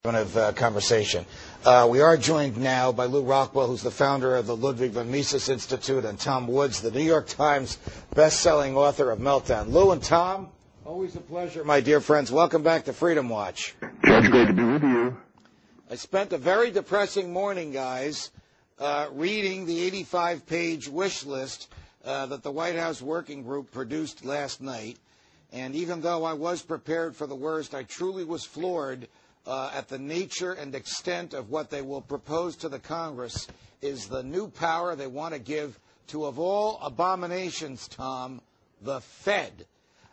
Conversation. We are joined now by Lew Rockwell, who's the founder of the Ludwig von Mises Institute, and Tom Woods, the New York Times best-selling author of Meltdown. Lew and Tom, always a pleasure, my dear friends. Welcome back to Freedom Watch. Judge, great to be with you. I spent a very depressing morning, guys, reading the 85-page wish list that the White House Working Group produced last night. And even though I was prepared for the worst, I truly was floored at the nature and extent of what they will propose to the Congress is the new power they want to give to, of all abominations, Tom, the Fed.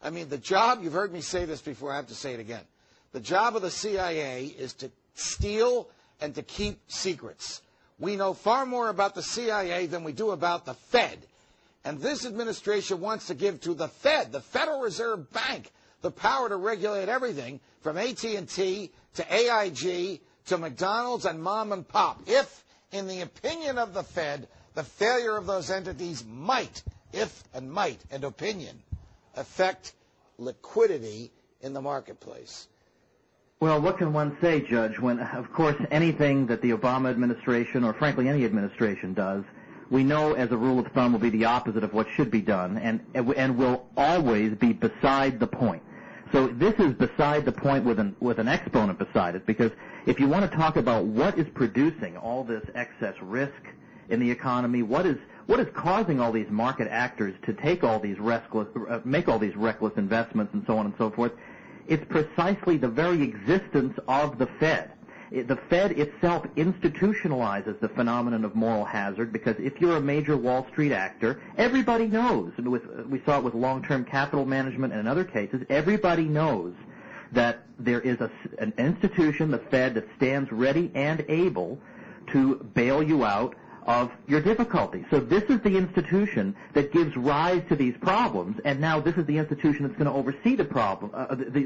I mean, the job, you've heard me say this before, I have to say it again. The job of the CIA is to steal and to keep secrets. We know far more about the CIA than we do about the Fed. And this administration wants to give to the Fed, the Federal Reserve Bank, the power to regulate everything from AT&T to AIG to McDonald's and mom and pop. If, in the opinion of the Fed, the failure of those entities might affect liquidity in the marketplace. Well, what can one say, Judge, when, of course, anything that the Obama administration, or frankly any administration does, we know as a rule of thumb will be the opposite of what should be done and will always be beside the point. So this is beside the point with an exponent beside it, because if you want to talk about what is producing all this excess risk in the economy, what is causing all these market actors to take all these make all these reckless investments and so on and so forth, it's precisely the very existence of the Fed. The Fed itself institutionalizes the phenomenon of moral hazard, because if you're a major Wall Street actor, everybody knows, and we saw it with long-term capital management and in other cases, everybody knows that there is an institution, the Fed, that stands ready and able to bail you out of your difficulties. So this is the institution that gives rise to these problems, and now this is the institution that's going to oversee the problem,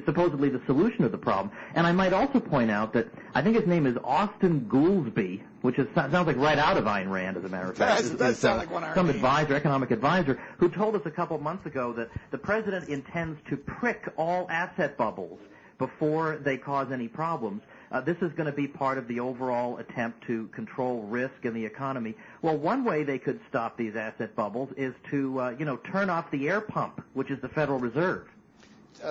supposedly the solution of the problem. And I might also point out that I think his name is Austin Goolsbee, which sounds like right out of Ayn Rand, as a matter of fact. That sounds like one of our some names. economic advisor, who told us a couple of months ago that the president intends to prick all asset bubbles before they cause any problems. This is going to be part of the overall attempt to control risk in the economy. Well, one way they could stop these asset bubbles is to, turn off the air pump, which is the Federal Reserve.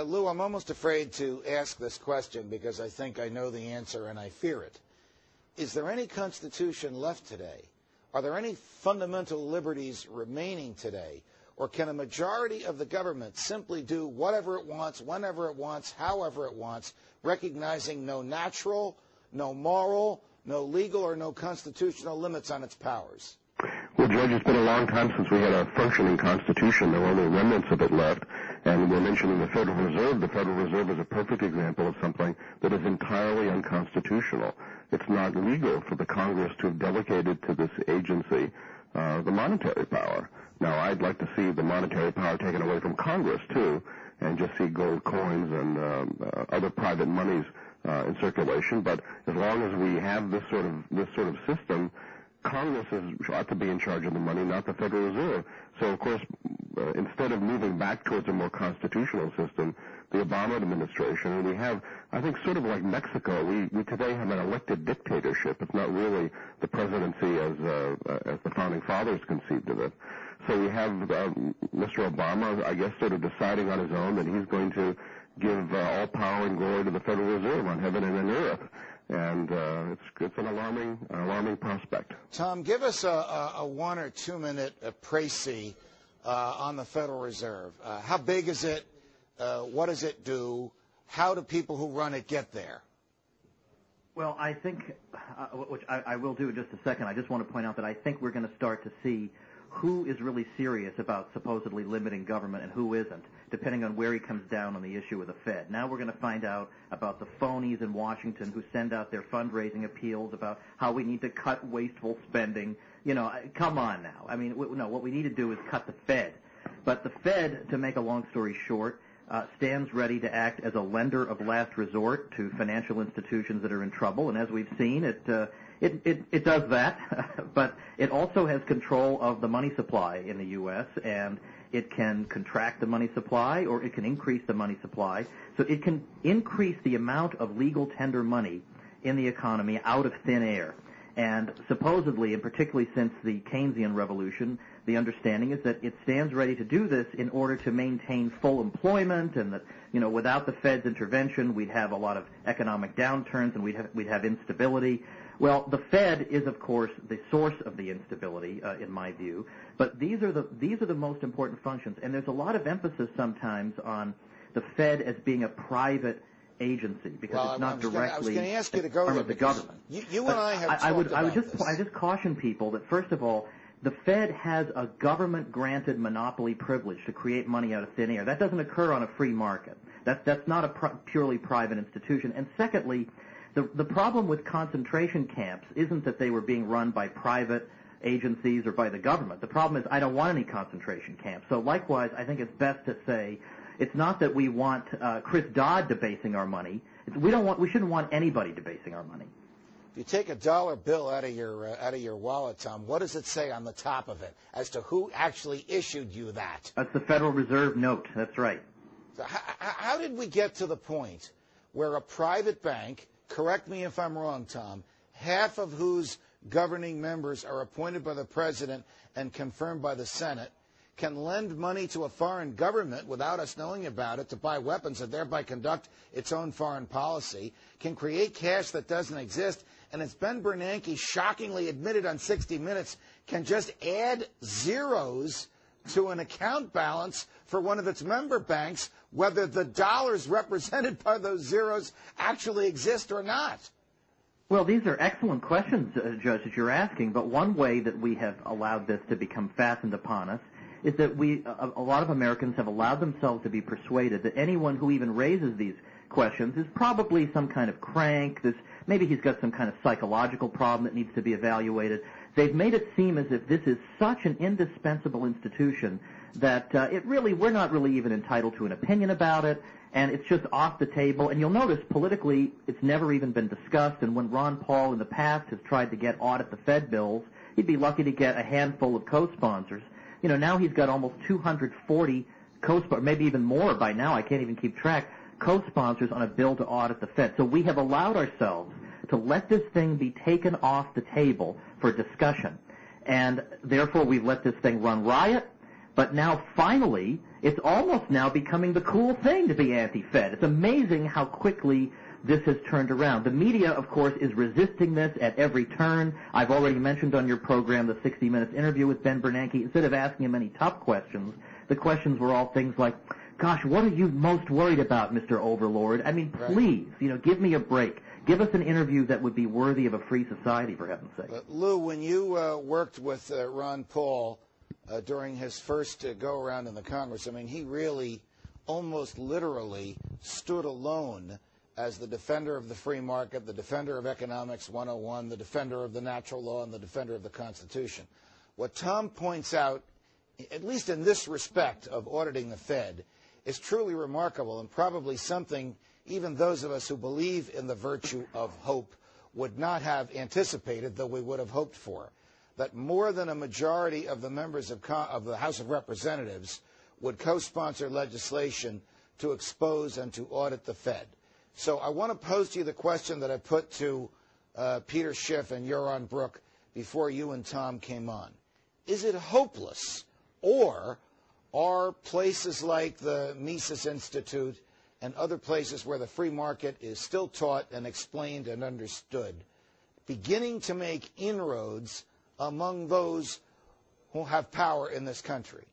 Lew, I'm almost afraid to ask this question because I think I know the answer and I fear it. Is there any Constitution left today? Are there any fundamental liberties remaining today? Or can a majority of the government simply do whatever it wants, whenever it wants, however it wants, recognizing no natural, no moral, no legal, or no constitutional limits on its powers? Well, Judge, it's been a long time since we had a functioning Constitution. There were only remnants of it left. And we're mentioning the Federal Reserve. The Federal Reserve is a perfect example of something that is entirely unconstitutional. It's not legal for the Congress to have delegated to this agency the monetary power. Now, I'd like to see the monetary power taken away from Congress, too, and just see gold coins and other private monies in circulation. But as long as we have this sort of system, Congress ought to be in charge of the money, not the Federal Reserve. So, of course, instead of moving back towards a more constitutional system, the Obama administration, and we have, I think, sort of like Mexico, we today have an elected dictatorship. It's not really the presidency as the founding fathers conceived of it. So we have Mr. Obama, I guess, sort of deciding on his own that he's going to give all power and glory to the Federal Reserve on heaven and on earth. And it's an alarming prospect. Tom, give us a 1 or 2 minute précis on the Federal Reserve. How big is it? What does it do? How do people who run it get there? Well, I think, which I will do in just a second, I just want to point out that I think we're going to start to see who is really serious about supposedly limiting government and who isn't, depending on where he comes down on the issue of the Fed. Now we're going to find out about the phonies in Washington who send out their fundraising appeals about how we need to cut wasteful spending. Come on now. I mean, no, what we need to do is cut the Fed. But the Fed, to make a long story short, stands ready to act as a lender of last resort to financial institutions that are in trouble. And as we've seen, it does that, but it also has control of the money supply in the U.S., and it can contract the money supply or it can increase the money supply. So it can increase the amount of legal tender money in the economy out of thin air. And supposedly, and particularly since the Keynesian revolution, the understanding is that it stands ready to do this in order to maintain full employment, and that, without the Fed's intervention, we'd have a lot of economic downturns and we'd have instability. Well, the Fed is, of course, the source of the instability, in my view. But these are the most important functions, and there's a lot of emphasis sometimes on the Fed as being a private agency because it's not directly I was going to ask you to go there the government. You and I have I would this. just caution people that, first of all, the Fed has a government-granted monopoly privilege to create money out of thin air. That doesn't occur on a free market. That's not a purely private institution. And secondly, the problem with concentration camps isn't that they were being run by private agencies or by the government. The problem is I don't want any concentration camps. So likewise, I think it's best to say it's not that we want Chris Dodd debasing our money. We shouldn't want anybody debasing our money. If you take a dollar bill out of your wallet, Tom, what does it say on the top of it as to who actually issued you that? That's the Federal Reserve note. That's right. So how did we get to the point where a private bank, correct me if I'm wrong, Tom, half of whose governing members are appointed by the president and confirmed by the Senate, can lend money to a foreign government without us knowing about it to buy weapons and thereby conduct its own foreign policy, can create cash that doesn't exist, and as Ben Bernanke shockingly admitted on 60 Minutes, can just add zeros to an account balance for one of its member banks, whether the dollars represented by those zeros actually exist or not? Well, these are excellent questions, Judge, that you're asking, but one way that we have allowed this to become fastened upon us is that a lot of Americans have allowed themselves to be persuaded that anyone who even raises these questions is probably some kind of crank. Maybe he's got some kind of psychological problem that needs to be evaluated. They've made it seem as if this is such an indispensable institution that we're not really even entitled to an opinion about it, and it's just off the table. And you'll notice politically it's never even been discussed, and when Ron Paul in the past has tried to audit the Fed bills, he'd be lucky to get a handful of co-sponsors. Now he's got almost 240 co-sponsors, maybe even more by now, I can't even keep track, co-sponsors on a bill to audit the Fed. So we have allowed ourselves to let this thing be taken off the table for discussion. And therefore we've let this thing run riot. But now finally, it's almost now becoming the cool thing to be anti-Fed. It's amazing how quickly this has turned around. The media, of course, is resisting this at every turn. I've already mentioned on your program the 60 Minutes interview with Ben Bernanke. Instead of asking him any tough questions, the questions were all things like, gosh, what are you most worried about, Mr. Overlord? I mean, please, give me a break. Give us an interview that would be worthy of a free society, for heaven's sake. Lew, when you worked with Ron Paul during his first go-around in the Congress, I mean, he really almost literally stood alone as the defender of the free market, the defender of Economics 101, the defender of the natural law, and the defender of the Constitution. What Tom points out, at least in this respect of auditing the Fed, is truly remarkable and probably something even those of us who believe in the virtue of hope would not have anticipated, though we would have hoped for, that more than a majority of the members of the House of Representatives would co-sponsor legislation to expose and to audit the Fed. So I want to pose to you the question that I put to Peter Schiff and Yoron Brook before you and Tom came on. Is it hopeless, or are places like the Mises Institute and other places where the free market is still taught and explained and understood beginning to make inroads among those who have power in this country?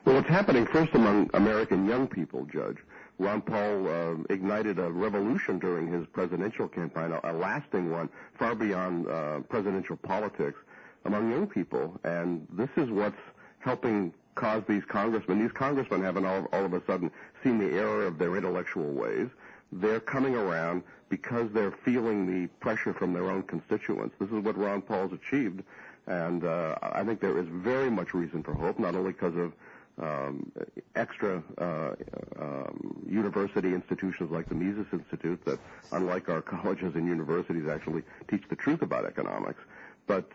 Well, it's happening first among American young people, Judge. Ron Paul ignited a revolution during his presidential campaign, a lasting one, far beyond presidential politics, among young people. And this is what's helping cause these congressmen. These congressmen haven't all of a sudden seen the error of their intellectual ways. They're coming around because they're feeling the pressure from their own constituents. This is what Ron Paul's achieved. And I think there is very much reason for hope, not only because of extra university institutions like the Mises Institute that, unlike our colleges and universities, actually teach the truth about economics, but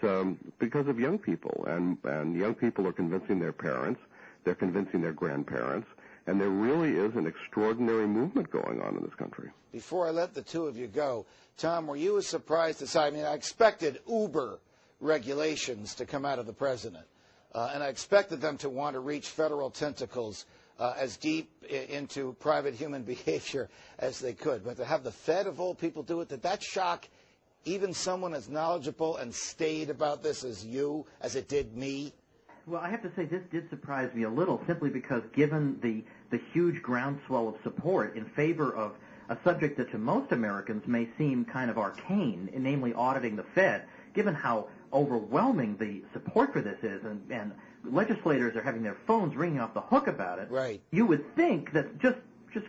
because of young people. And young people are convincing their parents, they're convincing their grandparents, And there really is an extraordinary movement going on in this country. Before I let the two of you go, Tom, were you as surprised as I mean, I expected Uber regulations to come out of the president, and I expected them to want to reach federal tentacles as deep into private human behavior as they could. But to have the Fed, of all people, do it, did that shock even someone as knowledgeable and staid about this as you, as it did me? Well, I have to say this did surprise me a little, simply because given the huge groundswell of support in favor of a subject that to most Americans may seem kind of arcane, namely auditing the Fed, given how overwhelming the support for this is, and legislators are having their phones ringing off the hook about it, right, you would think that just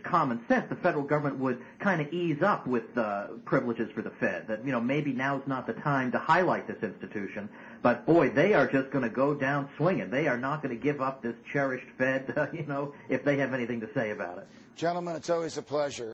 common sense, the federal government would kind of ease up with privileges for the Fed, that, maybe now's not the time to highlight this institution. But, boy, they are just going to go down swinging. They are not going to give up this cherished Fed, if they have anything to say about it. Gentlemen, it's always a pleasure.